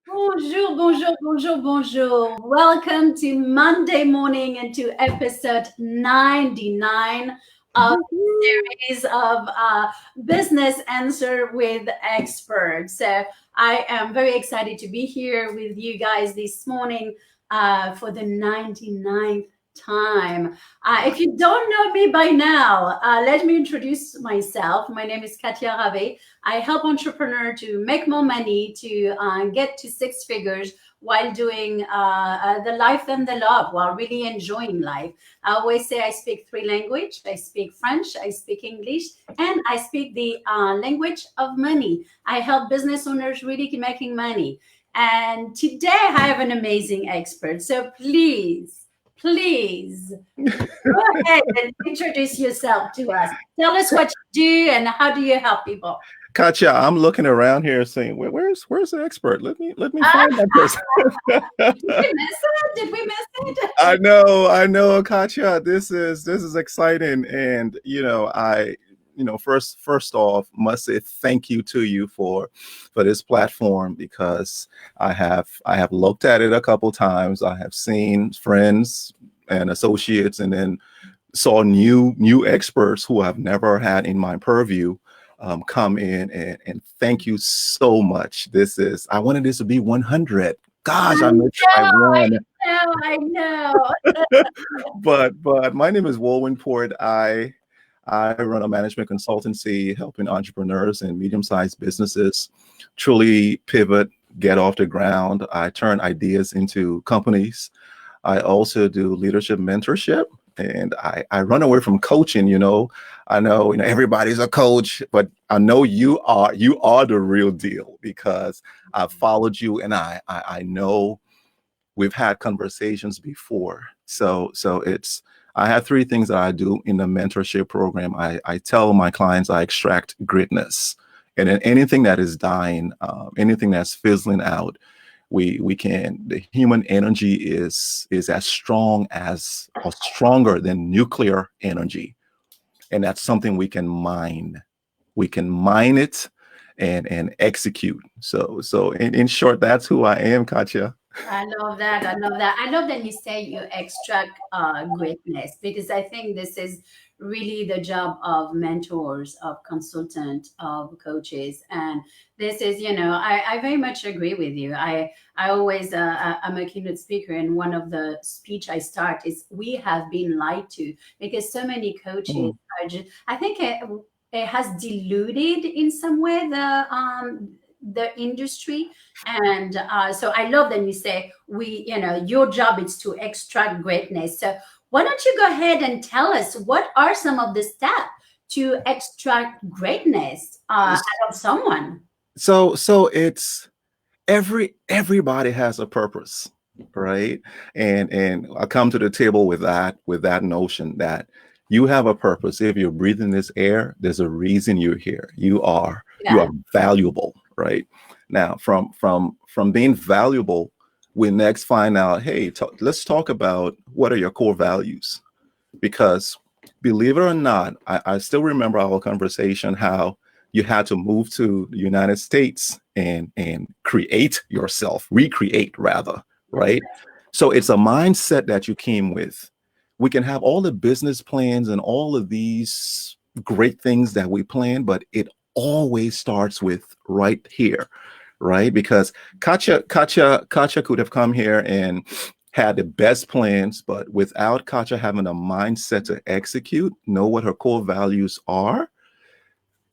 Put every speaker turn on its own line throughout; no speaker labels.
Bonjour, bonjour, bonjour, bonjour. Welcome to Monday morning and to episode 99 of
Woohoo.
series of Business Answer with Experts. So I am very excited to be here with you guys this morning for the 99th time. If you don't know me by now, let me introduce myself. My name is Katia Rave. I help entrepreneurs to make more money, to get to six figures while doing the life and the love, while really enjoying life. I always say I speak three languages. I speak French, I speak English, and I speak the language of money. I help business owners really making money. And today I have an amazing expert. So please go ahead and introduce yourself to us. Tell us what you do and how do you help people.
Katya, I'm looking around here saying, where's the expert? Let me find that person.
Did we miss it? Did we miss it?
I know, Katya. This is exciting, and first off, must say thank you to you for this platform because I have looked at it a couple times. I have seen friends and associates, and then saw new experts who I've never had in my purview come in, and thank you so much. I wanted this to be 100. Gosh, I missed by one.
I know.
But my name is Wolwin Port. I run a management consultancy helping entrepreneurs and medium-sized businesses truly pivot, get off the ground. I turn ideas into companies. I also do leadership mentorship, and I run away from coaching. I know everybody's a coach, but I know you are the real deal because I've followed you, and I know we've had conversations before. So it's I have three things that I do in the mentorship program. I tell my clients I extract greatness, and then anything that is dying, anything that's fizzling out, we can the human energy is as strong as or stronger than nuclear energy, and that's something we can mine it and execute. So in short, that's who I am, Katya.
I love that. I love that. I love that you say you extract greatness because I think this is really the job of mentors, of consultant, of coaches, and this is, I very much agree with you. I always I'm a keynote speaker, and one of the speech I start is we have been lied to because so many coaches
Mm.
are just. I think it has diluted in some way the industry and so I love that you say your job is to extract greatness. So why don't you go ahead and tell us what are some of the steps to extract greatness out of someone?
So it's everybody has a purpose, right? And I come to the table with that notion that you have a purpose. If you're breathing this air, there's a reason you're here. You are
Yeah.
valuable, right? Now, from being valuable, we next find out, hey, let's talk about what are your core values, because believe it or not, I still remember our conversation how you had to move to the United States and create yourself, recreate rather, right? So it's a mindset that you came with. We can have all the business plans and all of these great things that we plan, but it always starts with right here, right? Because Katya could have come here and had the best plans, but without Katya having a mindset to execute, know what her core values are,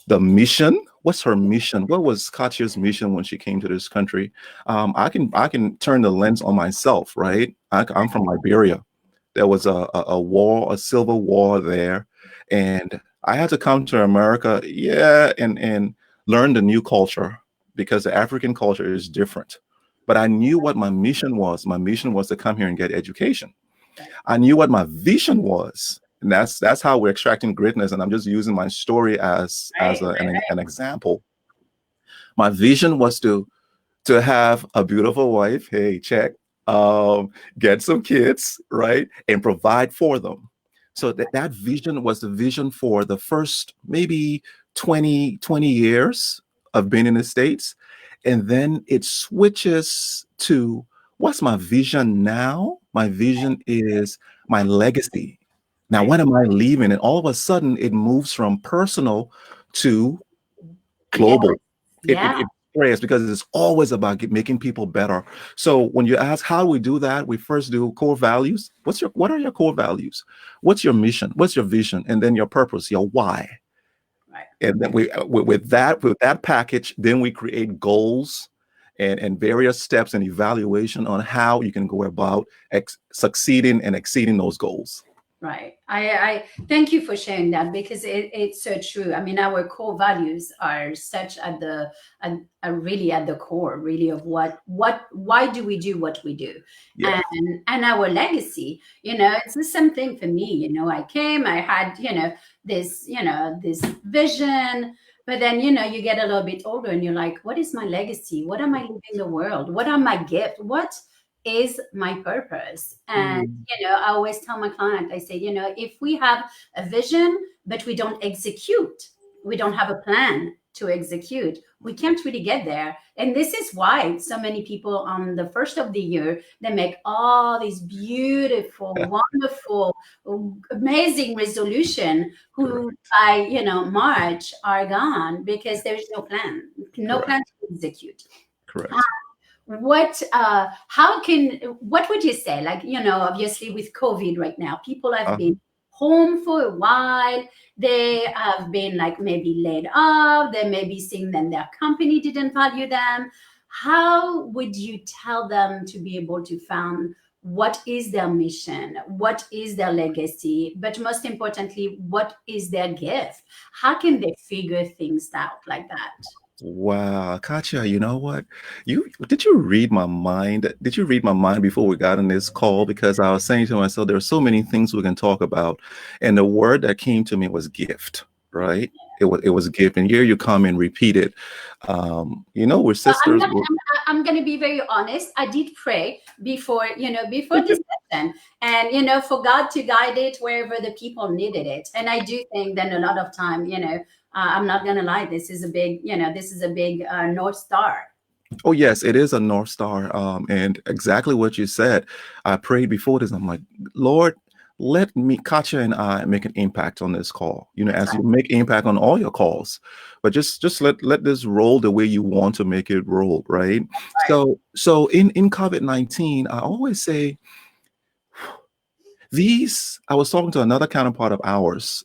the mission. What's her mission? What was Katya's mission when she came to this country? I can turn the lens on myself, right? I'm from Liberia. There was a war, a civil war there, and I had to come to America, yeah, and learn the new culture because the African culture is different. But I knew what my mission was. My mission was to come here and get education. I knew what my vision was, and that's how we're extracting greatness. And I'm just using my story as
Right.
an example. My vision was to have a beautiful wife. Hey, check. Get some kids, right, and provide for them. So that vision was the vision for the first maybe 20 years of being in the States. and then it switches to what's my vision now? My vision is my legacy. Now,
Right.
what am I leaving? And all of a sudden, it moves from personal to
Yeah.
global.
Yeah.
It spreads because it's always about making people better. So when you ask how do we do that, we first do core values. What are your core values? What's your mission? What's your vision? And then your purpose, your why.
Right.
And then with that package, then we create goals and various steps and evaluation on how you can go about succeeding and exceeding those goals.
Right. I thank you for sharing that because it's so true. I mean, our core values are such are really at the core, really, of why do we do what we do,
Yeah,
and our legacy. It's the same thing for me. I had this vision, but then you get a little bit older and you're like, what is my legacy? What am I leaving the world? What are my gift? What is my purpose? And
mm,
I always tell my client, I say, if we have a vision, but we don't execute, we don't have a plan to execute, we can't really get there. And this is why so many people on the first of the year, they make all these beautiful, wonderful, amazing resolution who
correct,
by, March are gone because there's no plan
correct,
to execute.
correct.
What would you say, like, obviously with COVID right now, people have
Uh,
been home for a while, they have been like maybe laid off, they may be seeing that their company didn't value them. How would you tell them to be able to find what is their mission, what is their legacy, but most importantly, what is their gift? How can they figure things out like that?
wow, Katya, you know what? You read my mind? Did you read my mind before we got in this call? Because I was saying to myself, there are so many things we can talk about, and the word that came to me was gift, right? It was gift, and here you come and repeat it. We're
Well,
sisters.
I'm gonna be very honest. I did pray before this session, and for God to guide it wherever the people needed it. And I do think that a lot of time, I'm not gonna lie, this is a big North Star.
Oh yes, it is a North Star. And exactly what you said. I prayed before this. I'm like, Lord, let me, Katya and I, make an impact on this call.
That's
As
right.
you make impact on all your calls, but just let this roll the way you want to make it roll, right?
Right.
So in COVID-19, I always say these. I was talking to another counterpart of ours,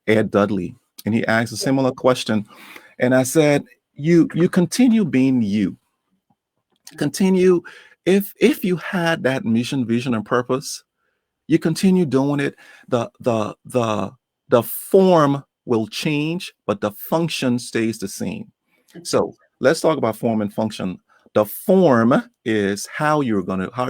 Ed Dudley, and he asked a similar question, and I said, you continue being you, continue, if you had that mission, vision, and purpose, you continue doing it. The form will change, but the function stays the same.
That's right.
So let's talk about form and function. The form is how are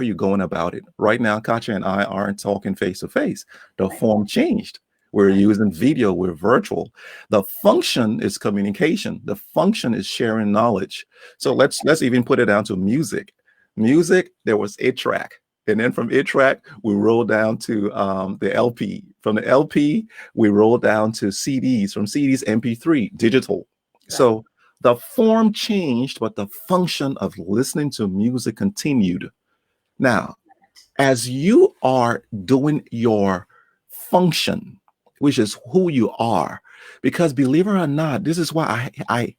you going about it. Right now, Katya and I aren't talking face to face. The
Right.
form changed. We're
Right.
using video, we're virtual. The function is communication. The function is sharing knowledge. So
Right.
let's even put it down to music. Music, there was a track. And then from it track, we rolled down to the LP. From the LP, we rolled down to CDs. From CDs, MP3, digital.
Right.
So the form changed, but the function of listening to music continued. Now, as you are doing your function, which is who you are, because believe it or not, this is why I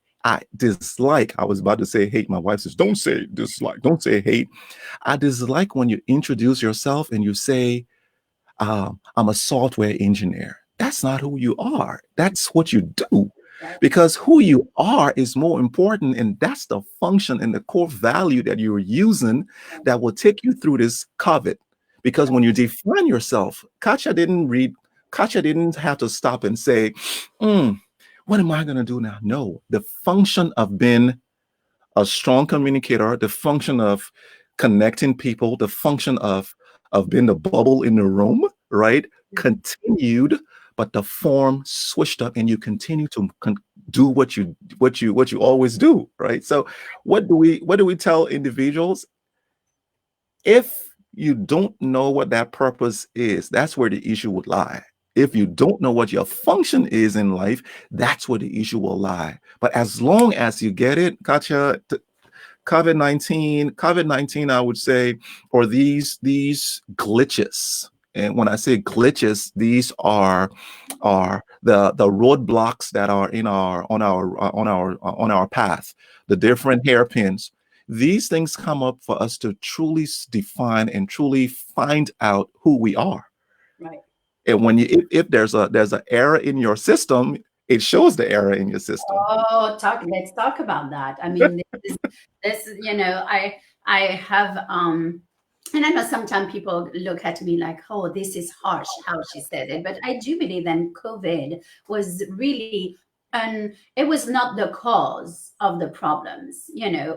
dislike. I was about to say hate. My wife says, "Don't say dislike. Don't say hate." I dislike when you introduce yourself and you say, I'm a software engineer. That's not who you are. That's what you do.
Right.
Because who you are is more important, and that's the function and the core value that you're using that will take you through this COVID. Because when you define yourself, Katja didn't have to stop and say, "Hmm, what am I going to do now?" No, the function of being a strong communicator, the function of connecting people, the function of being the bubble in the room, right? Continued, but the form switched up, and you continue to do what you always do, right? So, what do we tell individuals? If you don't know what that purpose is, that's where the issue would lie. If you don't know what your function is in life, that's where the issue will lie. But as long as you get it, Katja, COVID-19, I would say, or these glitches. And when I say glitches, these are the roadblocks that are in our on our path, the different hairpins. These things come up for us to truly define and truly find out who we are.
Right.
And when if there's an error in your system, it shows the error in your system.
Oh, let's talk about that. I mean, I have and I know sometimes people look at me like, oh, this is harsh how she said it, but I do believe that COVID was really, and it was not the cause of the problems.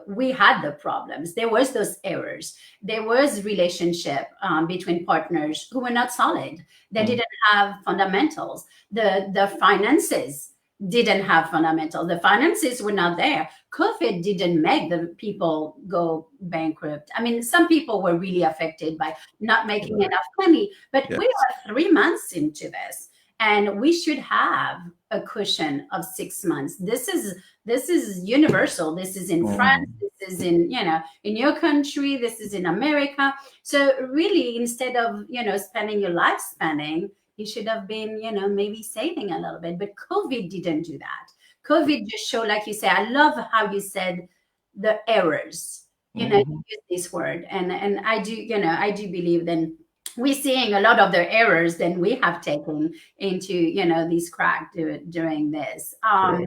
We had the problems. There was those errors. There was relationship between partners who were not solid. They
Mm.
didn't have fundamentals. The finances didn't have fundamentals. The finances were not there. COVID didn't make the people go bankrupt. I mean, some people were really affected by not making
Right.
enough money, but we
Yes.
are 3 months into this, and we should have a cushion of 6 months. This is universal. This is in France.
Mm.
This is in your country. This is in America. So really, instead of spending your life spending, you should have been, maybe saving a little bit. But COVID didn't do that. COVID just showed, like you say, I love how you said the errors. You
Mhm.
use this word. And I do believe then we're seeing a lot of the errors than we have taken into, these crack during this.
Sure.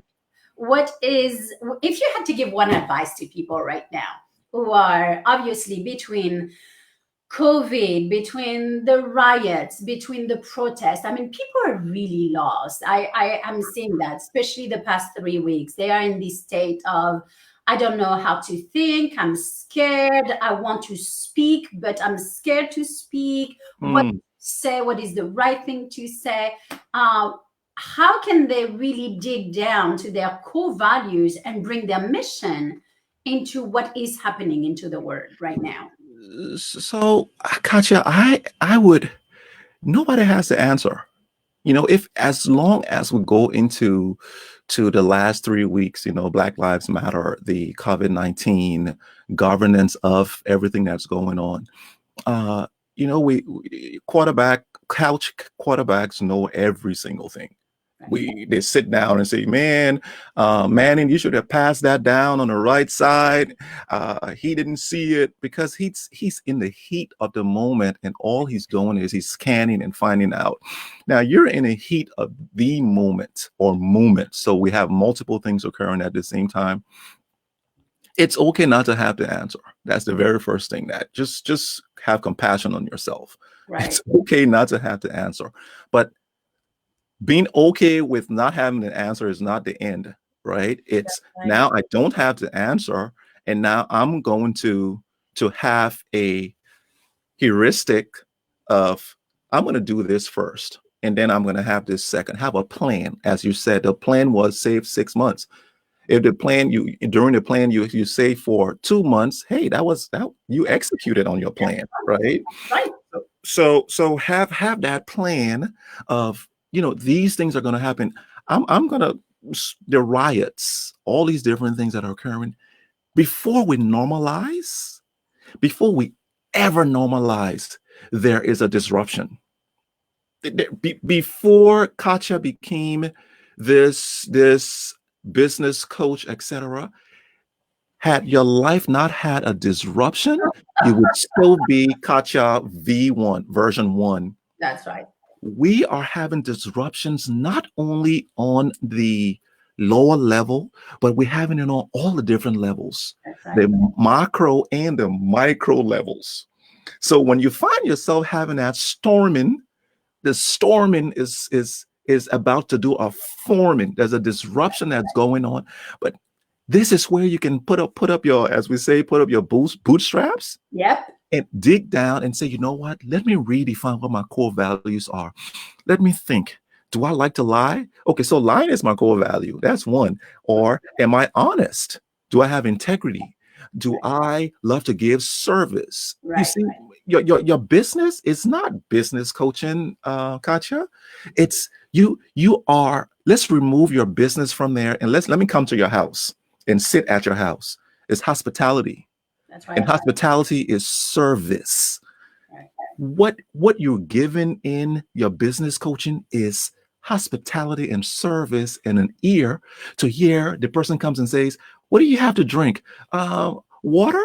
What is, if you had to give one advice to people right now who are obviously between COVID, between the riots, between the protests. I mean, people are really lost. I am seeing that, especially the past 3 weeks. They are in this state of, I don't know how to think. I'm scared. I want to speak, but I'm scared to speak. What to
Mm.
say? What is the right thing to say? Uh, how can they really dig down to their core values and bring their mission into what is happening into the world right now?
So, Katja, I would. Nobody has the answer. If as long as we go to the last 3 weeks, Black Lives Matter, the COVID-19 governance of everything that's going on. Uh, we couch quarterbacks know every single thing. They sit down and say, "Man, Manning, you should have passed that down on the right side. He didn't see it because he's in the heat of the moment, and all he's doing is he's scanning and finding out." Now you're in the heat of the moment or movement, so we have multiple things occurring at the same time. It's okay not to have the answer. That's the very first thing. That just have compassion on yourself.
Right.
It's okay not to have the answer, but being okay with not having an answer is not the end, right? It's
Right.
now I don't have the answer, and now I'm going to have a heuristic of I'm going to do this first, and then I'm going to have this second. Have a plan, as you said. The plan was save 6 months. If the plan during the plan you save for 2 months, hey, that you executed on your plan, right?
Right.
So have that plan of these things are going to happen. I'm going to the riots, all these different things that are occurring before we normalize, before we ever normalize, there is a disruption. Before Katja became this business coach, etc., had your life not had a disruption, you would still be Katja V1, version 1.
That's right.
We are having disruptions not only on the lower level, but we're having it on all the different levels,
That's right.
the macro and the micro levels. So when you find yourself having that storming, the storming is about to do a forming. There's a disruption that's going on, but this is where you can put up your, as we say, put up your bootstraps
Yep.
and dig down and say, you know what? Let me redefine what my core values are. Let me think. Do I like to lie? Okay, so lying is my core value. That's one. Or am I honest? Do I have integrity? Do I love to give service? You
Right.
see, your business is not business coaching, Katja. It's you are. Let's remove your business from there and let me come to your house and sit at your house. is hospitality.
That's
And
right.
hospitality is service.
Right.
What you're given in your business coaching is hospitality and service and an ear to hear. The person comes and says, what do you have to drink? Water,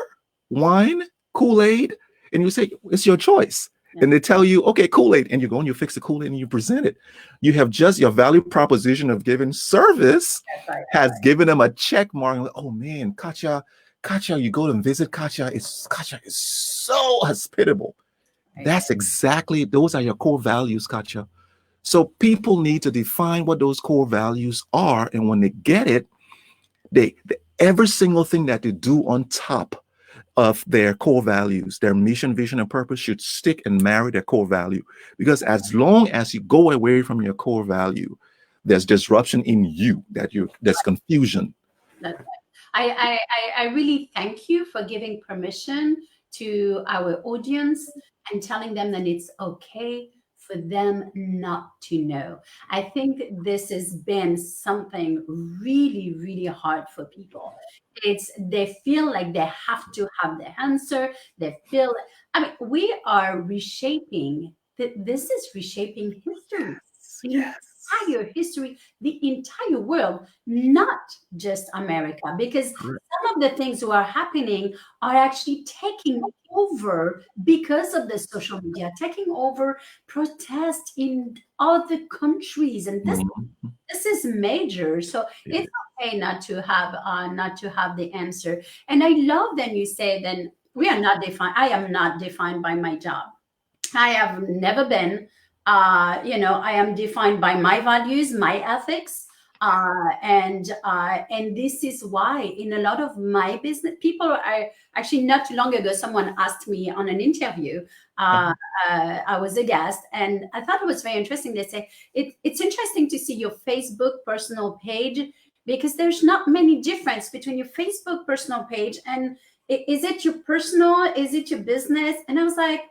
wine, Kool-Aid? And you say, it's your choice.
Yeah.
And they tell you, okay, Kool-Aid. And you go and you fix the Kool-Aid and you present it. You have just your value proposition of giving service
That's right.
has given them a check mark. Like, oh man, Katia, you go and visit Katia is so hospitable.
Right.
That's exactly, those are your core values, Katia. So people need to define what those core values are. And when they get it, every single thing that they do on top of their core values, their mission, vision, and purpose should stick and marry their core value. Because as long as you go away from your core value, there's disruption in you, there's confusion.
That's right. I really thank you for giving permission to our audience and telling them that it's okay for them not to know. I think this has been something really, really hard for people. They feel like they have to have the answer. They feel, I mean, we are reshaping, this is reshaping history. The entire history, the entire world, not just America, because
Correct.
some of the things that are happening are actually taking over because of the social media, taking over protests in other countries, and this is major. So
Yeah.
it's okay not to have the answer. And I love that you say then we are not defined. I am not defined by my job. I have never been. I am defined by my values, my ethics, and this is why in a lot of my business, people are actually not too long ago. Someone asked me on an interview. I was a guest, and I thought it was very interesting. They say it's interesting to see your Facebook personal page because there's not many difference between your Facebook personal page and is it your personal, is it your business? And I was like,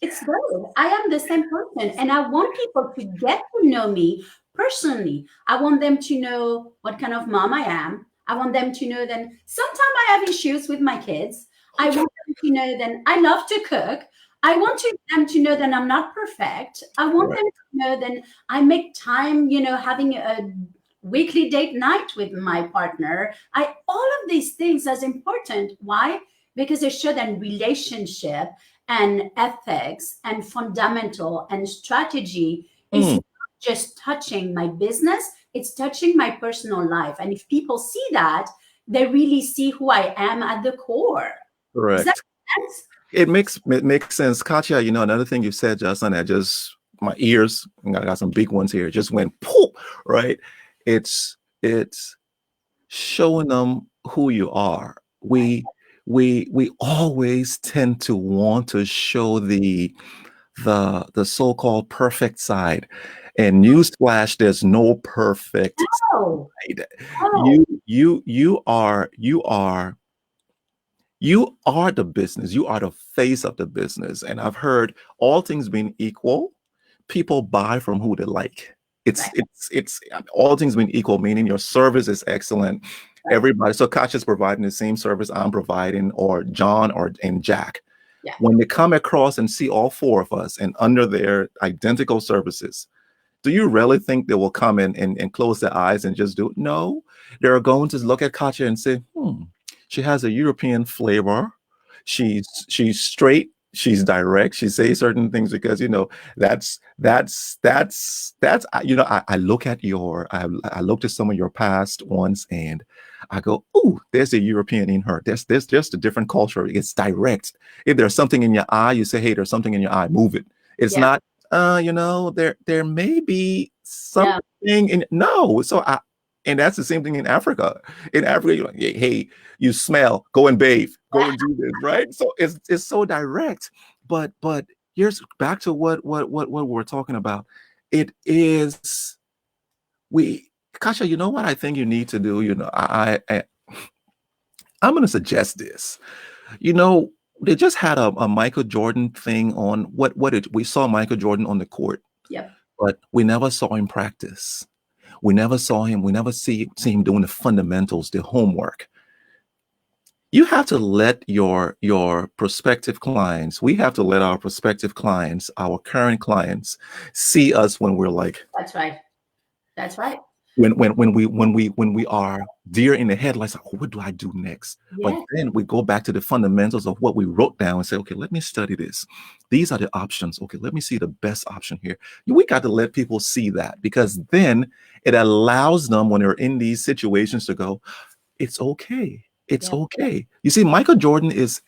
it's good. I am the same person, and I want people to get to know me personally. I want them to know what kind of mom I am. I want them to know that sometimes I have issues with my kids. I want them to know that I love to cook. I want them to know that I'm not perfect. I want
Right.
them to know that I make time, having a weekly date night with my partner. All of these things as important. Why? Because they show that relationship and ethics and fundamental and strategy is
Mm,
not just touching my business, it's touching my personal life. And if people see that, they really see who I am at the core. Does that
correct.
make sense?
It makes sense. Katia, another thing you said, Justin, that just my ears, I got some big ones here, just went poof, right? It's showing them who you are.
Right.
We always tend to want to show the so-called perfect side. And newsflash, there's no perfect
Oh,
side.
oh,
You are the business. You are the face of the business. And I've heard all things being equal, people buy from who they like. It's
right,
it's all things being equal, meaning your service is excellent.
right.
Everybody, so Kasha's providing the same service I'm providing, or John or and Jack.
Yeah.
When they come across and see all four of us and under their identical services, do you really think they will come in and close their eyes and just do it? No, they're going to look at Katya and say, she has a European flavor. She's straight. She's direct. She says certain things because I look at I looked at some of your past ones and I go, ooh, there's a European in her. There's just a different culture. It's direct. If there's something in your eye, you say, hey, there's something in your eye, move it. It's
Yeah.
not there may be something
Yeah.
in no. And that's the same thing in Africa. In Africa, you're like, hey, you smell, go and bathe, go and do this, right? So it's so direct. But here's back to what we're talking about. It is we Kasha, you know what I think you need to do? I'm gonna suggest this. They just had a Michael Jordan thing on we saw Michael Jordan on the court,
Yep.
but we never saw him practice. We never saw him. We never see him doing the fundamentals, the homework. You have to let your prospective clients, we have to let our prospective clients, our current clients, see us when we're like,
That's right. That's right.
when we are deer in the headlights, like, oh, what do I do next? But
Yes,
then we go back to the fundamentals of what we wrote down and say, okay, let me study this. These are the options. Okay, let me see the best option here. We got to let people see that, because then it allows them when they're in these situations to go, it's okay. It's
yes,
okay. You see, Michael Jordan is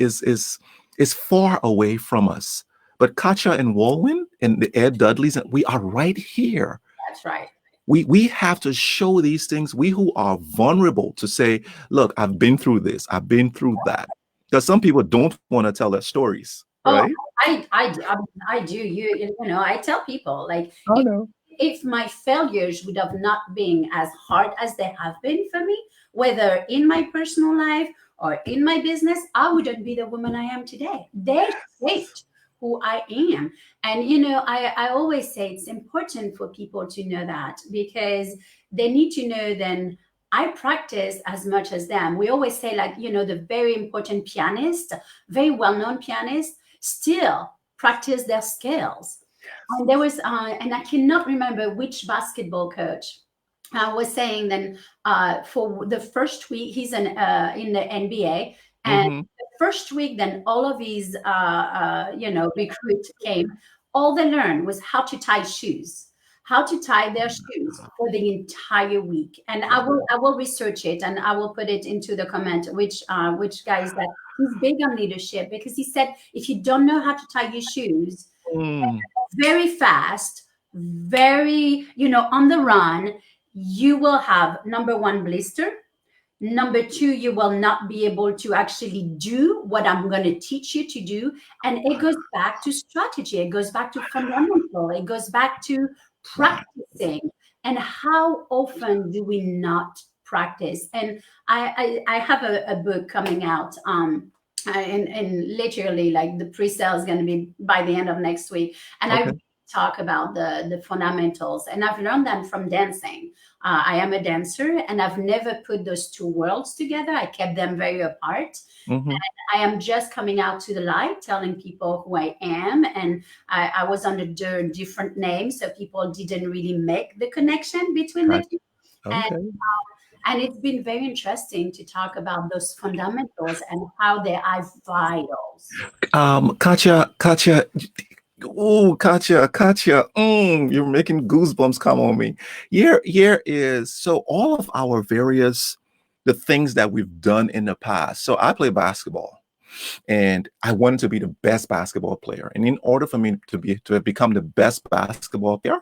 far away from us. But Katja and Walwyn and the Ed Dudleys, we are right here.
that's right.
We have to show these things, we who are vulnerable, to say, look, I've been through this, I've been through that. Because some people don't want to tell their stories,
Oh,
right?
I do. You know, I tell people like
I know.
if my failures would have not been as hard as they have been for me, whether in my personal life or in my business, I wouldn't be the woman I am today. They shaped who I am. And, you know, I always say it's important for people to know that because they need to know then I practice as much as them. We always say, like, you know, the very important pianist, very well known pianist, still practice their skills. And there was, and I cannot remember which basketball coach was saying then for the first week, he's in the NBA, and
Mm-hmm.
the first week, then all of his, you know, recruits came. All they learned was how to tie shoes, how to tie their shoes for the entire week. And I will research it and I will put it into the comment, which guys that he's big on leadership because he said if you don't know how to tie your shoes
Mm.
very fast, very, you know, on the run, you will have number one, blister. Number two, you will not be able to actually do what I'm going to teach you to do. And it goes back to strategy. It goes back to fundamental. It goes back to practicing. And how often do we not practice? And I have a book coming out. And literally, like the pre-sale is going to be by the end of next week. And I
Okay.
talk about the fundamentals. And I've learned them from dancing. I am a dancer and I've never put those two worlds together. I kept them very apart.
Mm-hmm.
I am just coming out to the light, telling people who I am. And I was under different names, so people didn't really make the connection between the
Gotcha.
two. And,
Okay.
and it's been very interesting to talk about those fundamentals and how they are vitals.
Katja, oh, Katja, you're making goosebumps come on me. Here is so all of our various the things that we've done in the past. So I play basketball, and I wanted to be the best basketball player. And in order for me to have become the best basketball player,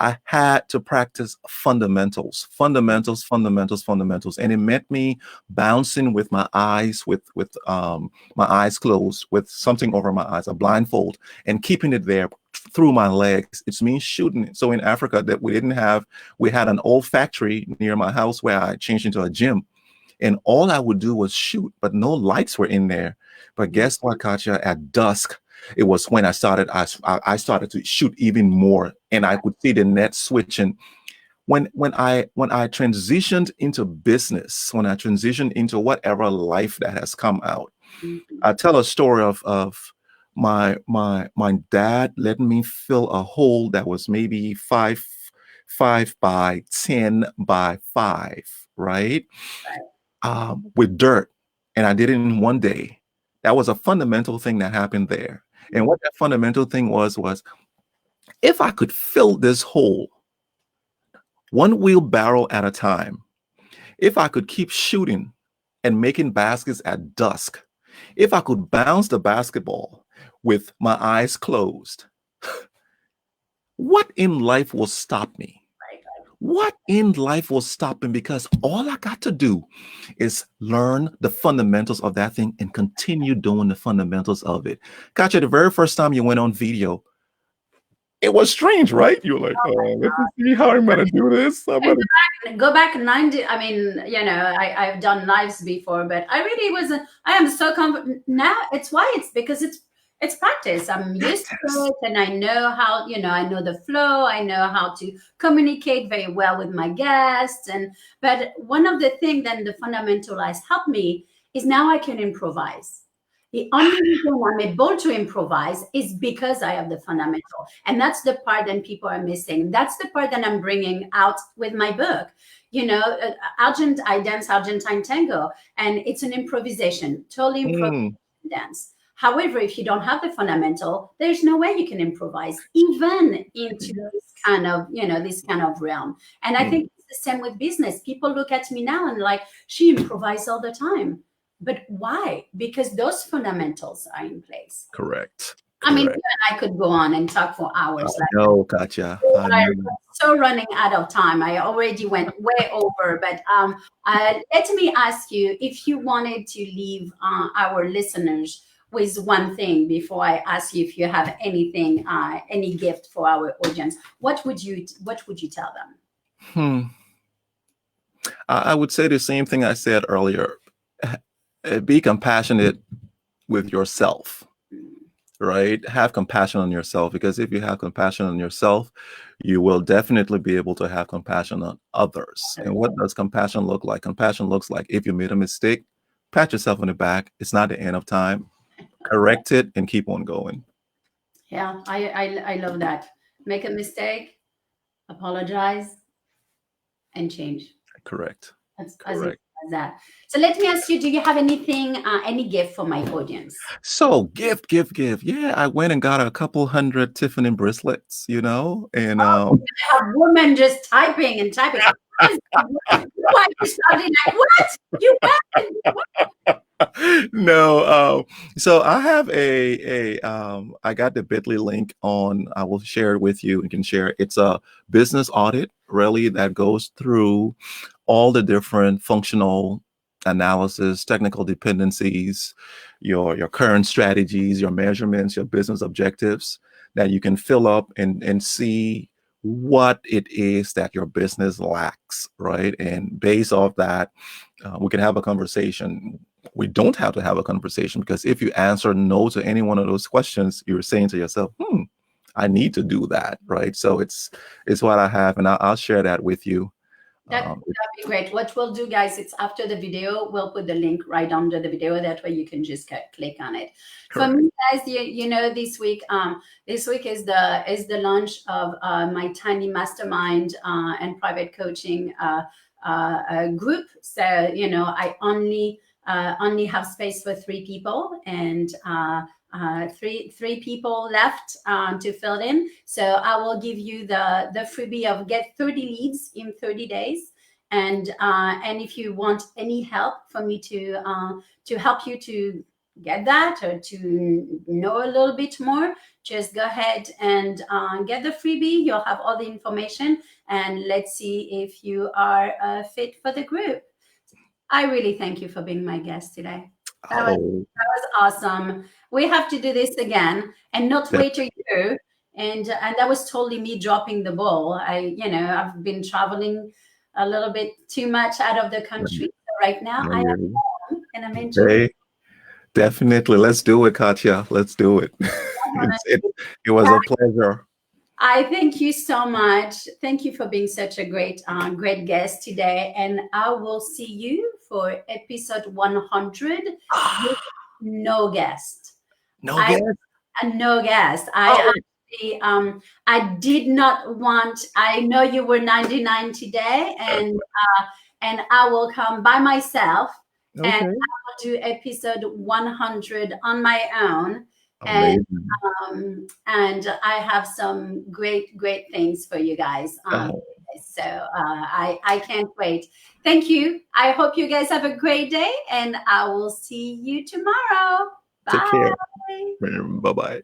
I had to practice fundamentals, and it meant me bouncing with my eyes, with my eyes closed, with something over my eyes, a blindfold, and keeping it there through my legs. It's me shooting it. So in Africa, that we had an old factory near my house where I changed into a gym, and all I would do was shoot, but no lights were in there. But guess what, Katja? At dusk, it was when I started to shoot even more, and I could see the net switching. When I transitioned into business, when I transitioned into whatever life that has come out,
Mhm.
I tell a story of my dad letting me fill a hole that was maybe five by 10 by 5, right? With dirt, and I did it in one day. That was a fundamental thing that happened there. And what that fundamental thing was if I could fill this hole one wheelbarrow at a time, if I could keep shooting and making baskets at dusk, if I could bounce the basketball with my eyes closed, what in life will stop me? What in life will stop me? Because all I got to do is learn the fundamentals of that thing and continue doing the fundamentals of it. Gotcha. The very first time you went on video, it was strange, right? You were like, oh, let me see how I'm gonna do this. I'm
And
gonna
go back 90. I mean, you know, I've done lives before, but I really wasn't. I am so confident now. It's why it's because it's practice. I'm used to
practice.
it, and I know how. You know, I know the flow. I know how to communicate very well with my guests. And but one of the things then the fundamentalists help me is now I can improvise. The only reason I'm able to improvise is because I have the fundamental. And that's the part that people are missing. That's the part that I'm bringing out with my book. I dance Argentine tango, and it's an improvisation, totally improvisation dance. However, if you don't have the fundamental, there's no way you can improvise, even into this kind of realm. And I think it's the same with business. People look at me now and like, she improvises all the time. But why? Because those fundamentals are in place.
Correct.
I mean, I could go on and talk for hours.
No, Katia.
I'm so running out of time. I already went way over. But let me ask you, if you wanted to leave our listeners with one thing before I ask you if you have anything, any gift for our audience, what would you tell them?
I would say the same thing I said earlier. Be compassionate with yourself, right? Have compassion on yourself, because if you have compassion on yourself, you will definitely be able to have compassion on others. And what does compassion look like? Compassion looks like, if you made a mistake, pat yourself on the back. It's not the end of time. Correct it and keep on going.
Yeah, I love that. Make a mistake, apologize, and change.
Correct.
That's correct. As that. So let me ask you, do you have anything, any gift for my audience?
So gift. Yeah, I went and got a couple hundred Tiffany bracelets, and
I have women just typing and typing. Why you starting like, what? You
No, so I have I got the bit.ly link on. I will share it with you and can share it. It's a business audit really that goes through all the different functional analysis, technical dependencies, your current strategies, your measurements, your business objectives, that you can fill up and see what it is that your business lacks, right? And based off that, we can have a conversation. We don't have to have a conversation, because if you answer no to any one of those questions, you're saying to yourself, I need to do that, right? So it's what I have, and I'll share that with you.
That'd be great. What we'll do, guys, it's after the video, we'll put the link right under the video. That way you can just click on it. Correct. For me, guys, this week is the launch of my tiny mastermind and private coaching group. So I only have space for 3 people, and three people left to fill in. So I will give you the freebie of get 30 leads in 30 days. And if you want any help for me to help you to get that, or to know a little bit more, just go ahead and get the freebie. You'll have all the information, and let's see if you are fit for the group. I really thank you for being my guest today. That was awesome. We have to do this again, and not wait a year. And that was totally me dropping the ball. I've been traveling a little bit too much out of the country. So right now I am home, and I'm enjoying it.
Definitely. Let's do it, Katia. Let's do it. It was a pleasure.
I thank you so much. Thank you for being such a great guest today. And I will see you for episode 100 with no guest.
No guest?
No guest. I did not want, I know you were 99 today, and I will come by myself. Okay. And I will do episode 100 on my own. And I have some great things for you guys. So I can't wait. Thank you. I hope you guys have a great day, and I will see you tomorrow. Bye.
Take care. Bye-bye.